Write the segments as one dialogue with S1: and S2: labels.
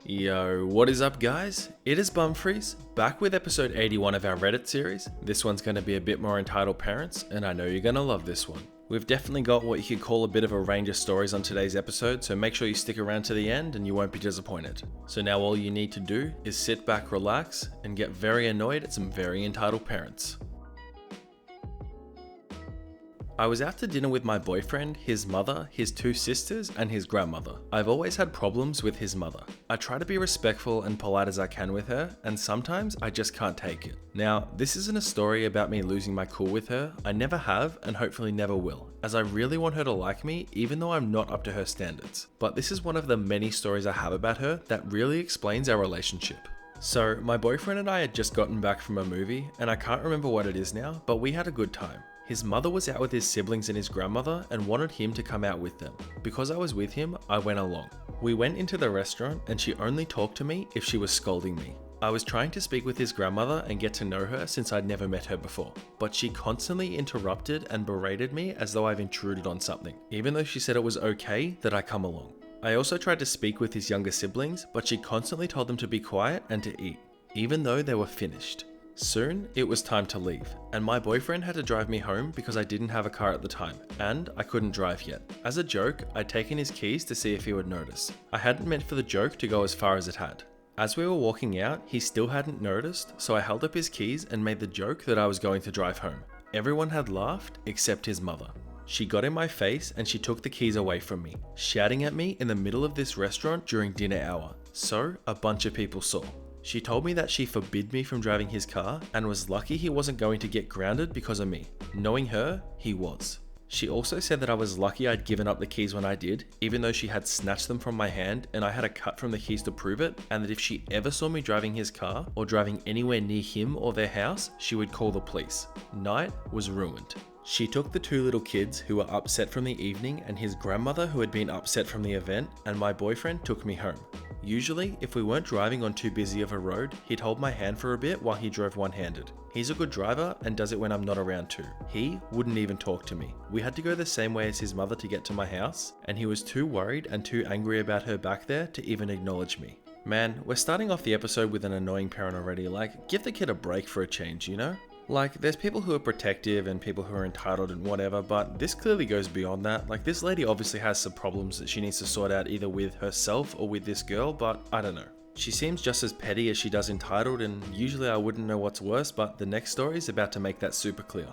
S1: Yo, what is up guys? It is Bumfris, back with episode 81 of our Reddit series. This one's going to be a bit more entitled parents, and I know you're going to love this one. We've definitely got what you could call a bit of a range of stories on today's episode, so make sure you stick around to the end and you won't be disappointed. So now all you need to do is sit back, relax, and get very annoyed at some very entitled parents. I was out to dinner with my boyfriend, his mother, his two sisters, and his grandmother. I've always had problems with his mother. I try to be respectful and polite as I can with her, and sometimes I just can't take it. Now, this isn't a story about me losing my cool with her. I never have, and hopefully never will, as I really want her to like me, even though I'm not up to her standards. But this is one of the many stories I have about her that really explains our relationship. So, my boyfriend and I had just gotten back from a movie, and I can't remember what it is now, but we had a good time. His mother was out with his siblings and his grandmother and wanted him to come out with them. Because I was with him, I went along. We went into the restaurant and she only talked to me if she was scolding me. I was trying to speak with his grandmother and get to know her since I'd never met her before, but she constantly interrupted and berated me as though I've intruded on something, even though she said it was okay that I come along. I also tried to speak with his younger siblings, but she constantly told them to be quiet and to eat, even though they were finished. Soon, it was time to leave, and my boyfriend had to drive me home because I didn't have a car at the time, and I couldn't drive yet. As a joke, I'd taken his keys to see if he would notice. I hadn't meant for the joke to go as far as it had. As we were walking out, he still hadn't noticed, so I held up his keys and made the joke that I was going to drive home. Everyone had laughed, except his mother. She got in my face and she took the keys away from me, shouting at me in the middle of this restaurant during dinner hour, so a bunch of people saw. She told me that she forbid me from driving his car and was lucky he wasn't going to get grounded because of me. Knowing her, he was. She also said that I was lucky I'd given up the keys when I did, even though she had snatched them from my hand and I had a cut from the keys to prove it, and that if she ever saw me driving his car or driving anywhere near him or their house, she would call the police. Night was ruined. She took the two little kids who were upset from the evening and his grandmother who had been upset from the event, and my boyfriend took me home. Usually, if we weren't driving on too busy of a road, he'd hold my hand for a bit while he drove one-handed. He's a good driver and does it when I'm not around too. He wouldn't even talk to me. We had to go the same way as his mother to get to my house, and he was too worried and too angry about her back there to even acknowledge me. Man, we're starting off the episode with an annoying parent already. Like, give the kid a break for a change, you know? Like, there's people who are protective and people who are entitled and whatever, but this clearly goes beyond that. Like, this lady obviously has some problems that she needs to sort out either with herself or with this girl, but I don't know. She seems just as petty as she does entitled, and usually I wouldn't know what's worse, but the next story is about to make that super clear.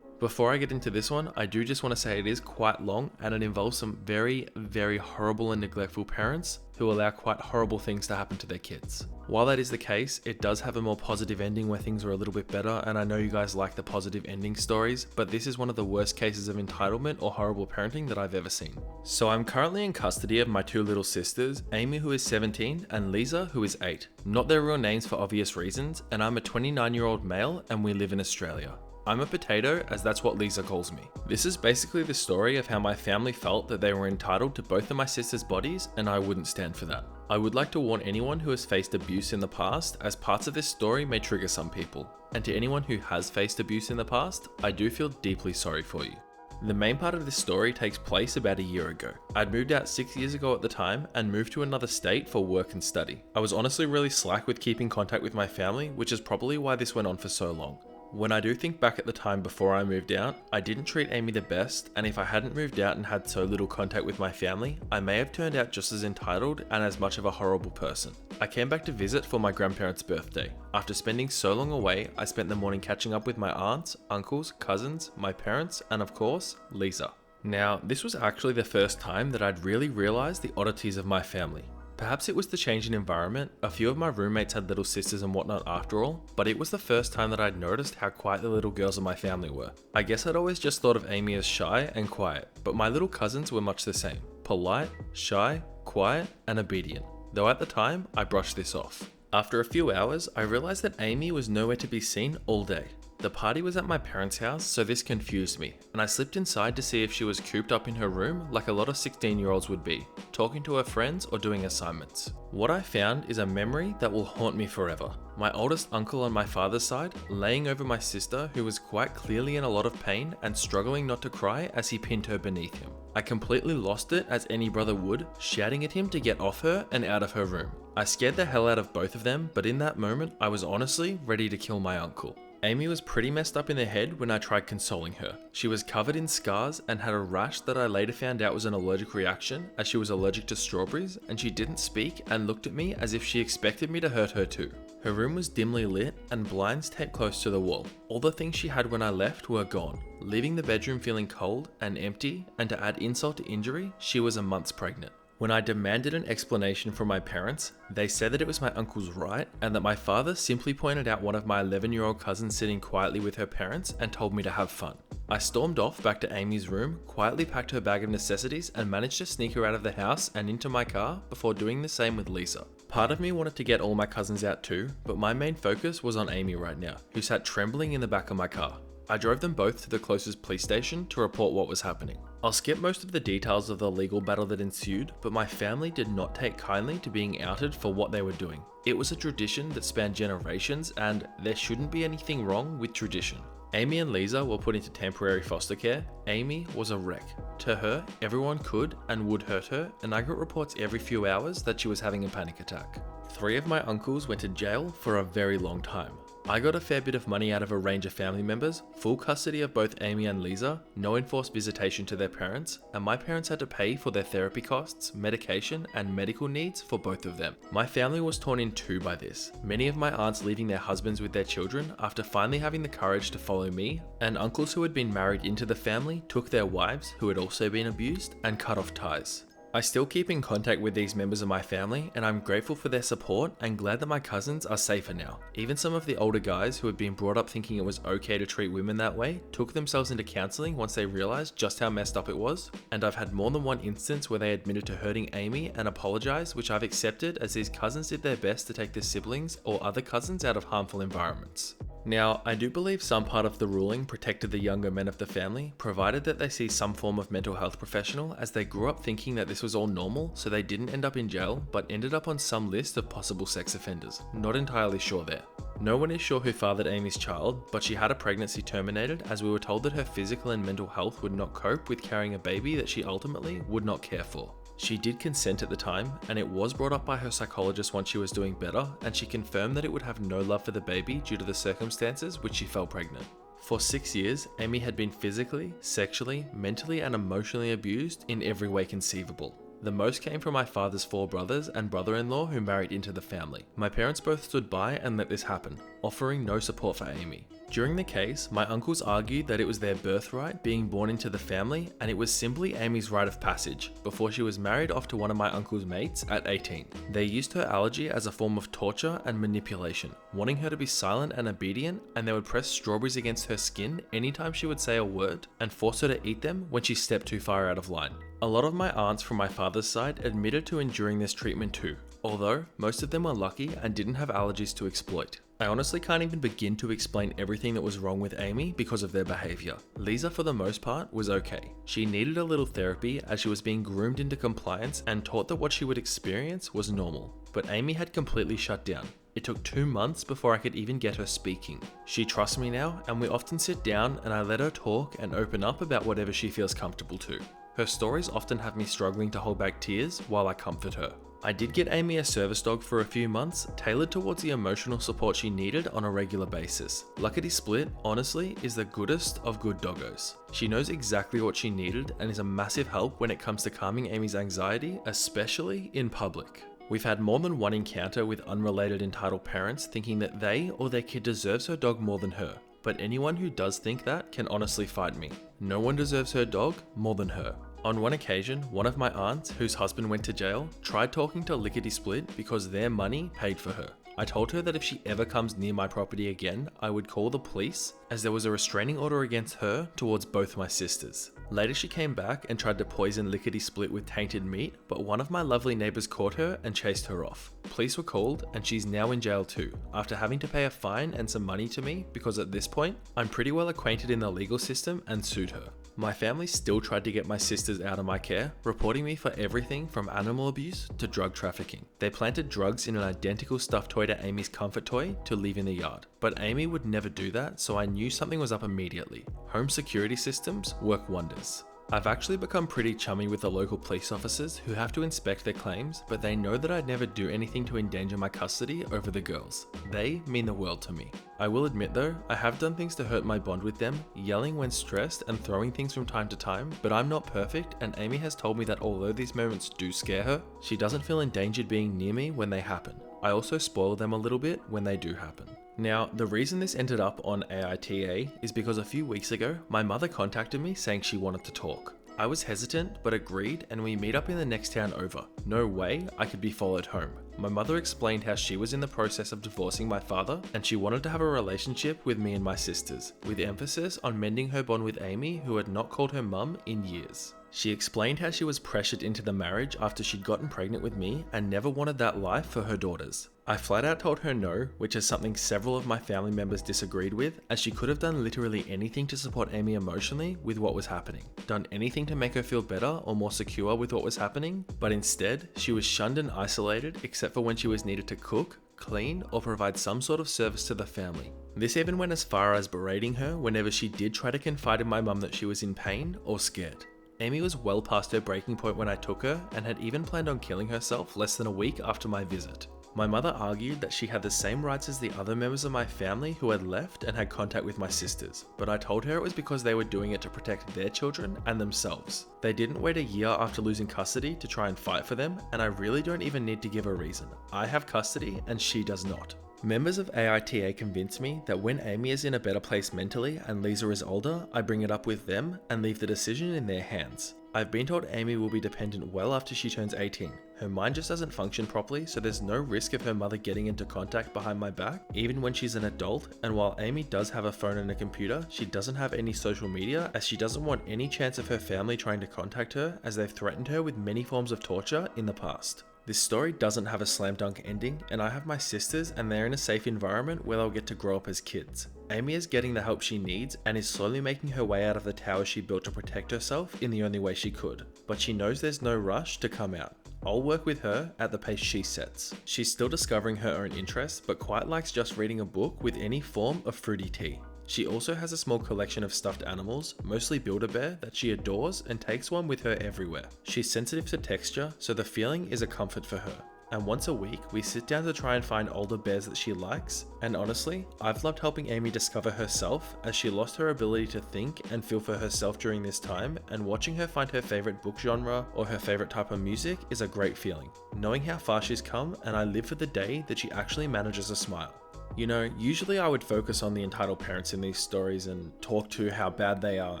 S1: Before I get into this one, I do just want to say it is quite long and it involves some very, very horrible and neglectful parents who allow quite horrible things to happen to their kids. While that is the case, it does have a more positive ending where things are a little bit better, and I know you guys like the positive ending stories, but this is one of the worst cases of entitlement or horrible parenting that I've ever seen. So I'm currently in custody of my two little sisters, Amy who is 17 and Lisa who is 8. Not their real names for obvious reasons, and I'm a 29-year-old male and we live in Australia. I'm a potato, as that's what Lisa calls me. This is basically the story of how my family felt that they were entitled to both of my sisters' bodies, and I wouldn't stand for that. I would like to warn anyone who has faced abuse in the past, as parts of this story may trigger some people. And to anyone who has faced abuse in the past, I do feel deeply sorry for you. The main part of this story takes place about a year ago. I'd moved out 6 years ago at the time and moved to another state for work and study. I was honestly really slack with keeping contact with my family, which is probably why this went on for so long. When I do think back at the time before I moved out, I didn't treat Amy the best, and if I hadn't moved out and had so little contact with my family, I may have turned out just as entitled and as much of a horrible person. I came back to visit for my grandparents' birthday. After spending so long away, I spent the morning catching up with my aunts, uncles, cousins, my parents, and of course, Lisa. Now, this was actually the first time that I'd really realized the oddities of my family. Perhaps it was the change in environment. A few of my roommates had little sisters and whatnot after all, but it was the first time that I'd noticed how quiet the little girls of my family were. I guess I'd always just thought of Amy as shy and quiet, but my little cousins were much the same. Polite, shy, quiet, and obedient. Though at the time, I brushed this off. After a few hours, I realized that Amy was nowhere to be seen all day. The party was at my parents' house, so this confused me, and I slipped inside to see if she was cooped up in her room like a lot of 16-year-olds would be, talking to her friends or doing assignments. What I found is a memory that will haunt me forever. My oldest uncle on my father's side laying over my sister, who was quite clearly in a lot of pain and struggling not to cry as he pinned her beneath him. I completely lost it, as any brother would, shouting at him to get off her and out of her room. I scared the hell out of both of them, but in that moment I was honestly ready to kill my uncle. Amy was pretty messed up in the head when I tried consoling her. She was covered in scars and had a rash that I later found out was an allergic reaction, as she was allergic to strawberries, and she didn't speak and looked at me as if she expected me to hurt her too. Her room was dimly lit and blinds taped close to the wall. All the things she had when I left were gone, leaving the bedroom feeling cold and empty, and to add insult to injury, she was a month pregnant. When I demanded an explanation from my parents, they said that it was my uncle's right and that my father simply pointed out one of my 11-year-old cousins sitting quietly with her parents and told me to have fun. I stormed off back to Amy's room, quietly packed her bag of necessities and managed to sneak her out of the house and into my car before doing the same with Lisa. Part of me wanted to get all my cousins out too, but my main focus was on Amy right now, who sat trembling in the back of my car. I drove them both to the closest police station to report what was happening. I'll skip most of the details of the legal battle that ensued, but my family did not take kindly to being outed for what they were doing. It was a tradition that spanned generations, and there shouldn't be anything wrong with tradition. Amy and Lisa were put into temporary foster care. Amy was a wreck. To her, everyone could and would hurt her, and I got reports every few hours that she was having a panic attack. 3 of my uncles went to jail for a very long time. I got a fair bit of money out of a range of family members, full custody of both Amy and Lisa, no enforced visitation to their parents, and my parents had to pay for their therapy costs, medication, and medical needs for both of them. My family was torn in two by this, many of my aunts leaving their husbands with their children after finally having the courage to follow me, and uncles who had been married into the family took their wives, who had also been abused, and cut off ties. I still keep in contact with these members of my family, and I'm grateful for their support and glad that my cousins are safer now. Even some of the older guys who had been brought up thinking it was okay to treat women that way took themselves into counseling once they realized just how messed up it was, and I've had more than one instance where they admitted to hurting Amy and apologized, which I've accepted, as these cousins did their best to take their siblings or other cousins out of harmful environments. Now, I do believe some part of the ruling protected the younger men of the family, provided that they see some form of mental health professional, as they grew up thinking that this was all normal, so they didn't end up in jail, but ended up on some list of possible sex offenders. Not entirely sure there. No one is sure who fathered Amy's child, but she had a pregnancy terminated, as we were told that her physical and mental health would not cope with carrying a baby that she ultimately would not care for. She did consent at the time, and it was brought up by her psychologist once she was doing better, and she confirmed that it would have no love for the baby due to the circumstances which she fell pregnant. For 6 years, Amy had been physically, sexually, mentally, and emotionally abused in every way conceivable. The most came from my father's 4 brothers and brother-in-law who married into the family. My parents both stood by and let this happen, offering no support for Amy. During the case, my uncles argued that it was their birthright being born into the family, and it was simply Amy's rite of passage before she was married off to one of my uncle's mates at 18. They used her allergy as a form of torture and manipulation, wanting her to be silent and obedient, and they would press strawberries against her skin anytime she would say a word and force her to eat them when she stepped too far out of line. A lot of my aunts from my father's side admitted to enduring this treatment too, although most of them were lucky and didn't have allergies to exploit. I honestly can't even begin to explain everything that was wrong with Amy because of their behavior. Lisa, for the most part, was okay. She needed a little therapy as she was being groomed into compliance and taught that what she would experience was normal. But Amy had completely shut down. It took 2 months before I could even get her speaking. She trusts me now, and we often sit down and I let her talk and open up about whatever she feels comfortable to. Her stories often have me struggling to hold back tears while I comfort her. I did get Amy a service dog for a few months, tailored towards the emotional support she needed on a regular basis. LAKEY Split, honestly, is the goodest of good doggos. She knows exactly what she needed and is a massive help when it comes to calming Amy's anxiety, especially in public. We've had more than one encounter with unrelated entitled parents thinking that they or their kid deserves her dog more than her. But anyone who does think that can honestly fight me. No one deserves her dog more than her. On one occasion, one of my aunts, whose husband went to jail, tried talking to LAKEY Split because their money paid for her. I told her that if she ever comes near my property again, I would call the police, as there was a restraining order against her towards both my sisters. Later she came back and tried to poison Lickety Split with tainted meat, but one of my lovely neighbours caught her and chased her off. Police were called and she's now in jail too, after having to pay a fine and some money to me because at this point, I'm pretty well acquainted in the legal system and sued her. My family still tried to get my sisters out of my care, reporting me for everything from animal abuse to drug trafficking. They planted drugs in an identical stuffed toy to Amy's comfort toy to leave in the yard. But Amy would never do that, so I knew something was up immediately. Home security systems work wonders. I've actually become pretty chummy with the local police officers who have to inspect their claims, but they know that I'd never do anything to endanger my custody over the girls. They mean the world to me. I will admit though, I have done things to hurt my bond with them, yelling when stressed and throwing things from time to time, but I'm not perfect and Amy has told me that although these moments do scare her, she doesn't feel endangered being near me when they happen. I also spoil them a little bit when they do happen. Now, the reason this ended up on AITA is because a few weeks ago, my mother contacted me saying she wanted to talk. I was hesitant, but agreed, and we meet up in the next town over. No way I could be followed home. My mother explained how she was in the process of divorcing my father, and she wanted to have a relationship with me and my sisters, with emphasis on mending her bond with Amy, who had not called her mum in years. She explained how she was pressured into the marriage after she'd gotten pregnant with me and never wanted that life for her daughters. I flat out told her no, which is something several of my family members disagreed with, as she could have done literally anything to support Amy emotionally with what was happening, done anything to make her feel better or more secure with what was happening, but instead, she was shunned and isolated except for when she was needed to cook, clean, or provide some sort of service to the family. This even went as far as berating her whenever she did try to confide in my mum that she was in pain or scared. Amy was well past her breaking point when I took her and had even planned on killing herself less than a week after my visit. My mother argued that she had the same rights as the other members of my family who had left and had contact with my sisters, but I told her it was because they were doing it to protect their children and themselves. They didn't wait a year after losing custody to try and fight for them, and I really don't even need to give a reason. I have custody and she does not. Members of AITA convinced me that when Amy is in a better place mentally and Lisa is older, I bring it up with them and leave the decision in their hands. I've been told Amy will be dependent well after she turns 18. Her mind just doesn't function properly, so there's no risk of her mother getting into contact behind my back, even when she's an adult, and while Amy does have a phone and a computer, she doesn't have any social media as she doesn't want any chance of her family trying to contact her as they've threatened her with many forms of torture in the past. This story doesn't have a slam dunk ending, and I have my sisters and they're in a safe environment where they'll get to grow up as kids. Amy is getting the help she needs and is slowly making her way out of the tower she built to protect herself in the only way she could, but she knows there's no rush to come out. I'll work with her at the pace she sets. She's still discovering her own interests, but quite likes just reading a book with any form of fruity tea. She also has a small collection of stuffed animals, mostly Build-A-Bear, that she adores and takes one with her everywhere. She's sensitive to texture, so the feeling is a comfort for her. And once a week, we sit down to try and find older bears that she likes, and honestly, I've loved helping Amy discover herself as she lost her ability to think and feel for herself during this time, and watching her find her favorite book genre or her favorite type of music is a great feeling. Knowing how far she's come, and I live for the day that she actually manages a smile. You know, usually I would focus on the entitled parents in these stories and talk to how bad they are,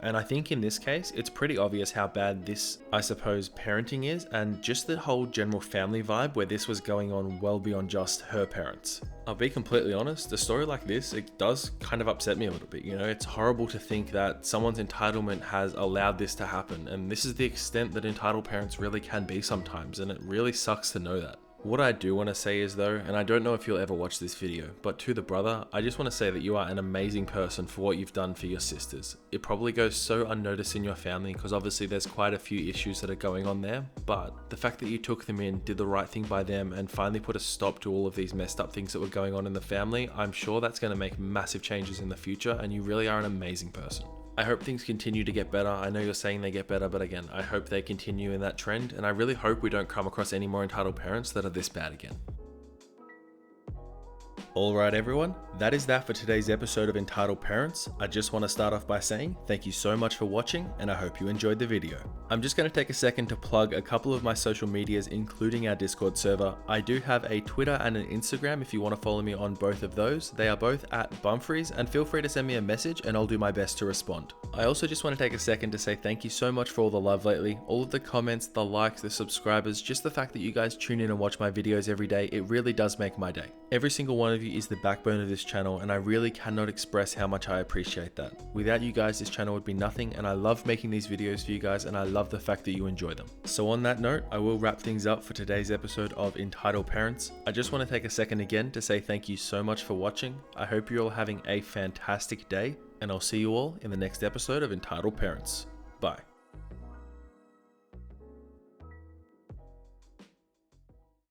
S1: and I think in this case, it's pretty obvious how bad this, I suppose, parenting is, and just the whole general family vibe where this was going on well beyond just her parents. I'll be completely honest, a story like this, it does kind of upset me a little bit, you know, it's horrible to think that someone's entitlement has allowed this to happen, and this is the extent that entitled parents really can be sometimes, and it really sucks to know that. What I do want to say is though, and I don't know if you'll ever watch this video, but to the brother, I just want to say that you are an amazing person for what you've done for your sisters. It probably goes so unnoticed in your family because obviously there's quite a few issues that are going on there, but the fact that you took them in, did the right thing by them, and finally put a stop to all of these messed up things that were going on in the family, I'm sure that's going to make massive changes in the future, and you really are an amazing person. I hope things continue to get better. I know you're saying they get better, but again, I hope they continue in that trend, and I really hope we don't come across any more entitled parents that are this bad again. Alright everyone, that is that for today's episode of Entitled Parents. I just want to start off by saying thank you so much for watching, and I hope you enjoyed the video. I'm just going to take a second to plug a couple of my social medias, including our Discord server. I do have a Twitter and an Instagram if you want to follow me on both of those. They are both at Bumfris, and feel free to send me a message and I'll do my best to respond. I also just want to take a second to say thank you so much for all the love lately, all of the comments, the likes, the subscribers, just the fact that you guys tune in and watch my videos every day. It really does make my day. Every single one of community is the backbone of this channel, and I really cannot express how much I appreciate that. Without you guys, this channel would be nothing, and I love making these videos for you guys, and I love the fact that you enjoy them. So on that note, I will wrap things up for today's episode of Entitled Parents. I just want to take a second again to say thank you so much for watching. I hope you're all having a fantastic day, and I'll see you all in the next episode of Entitled Parents. Bye.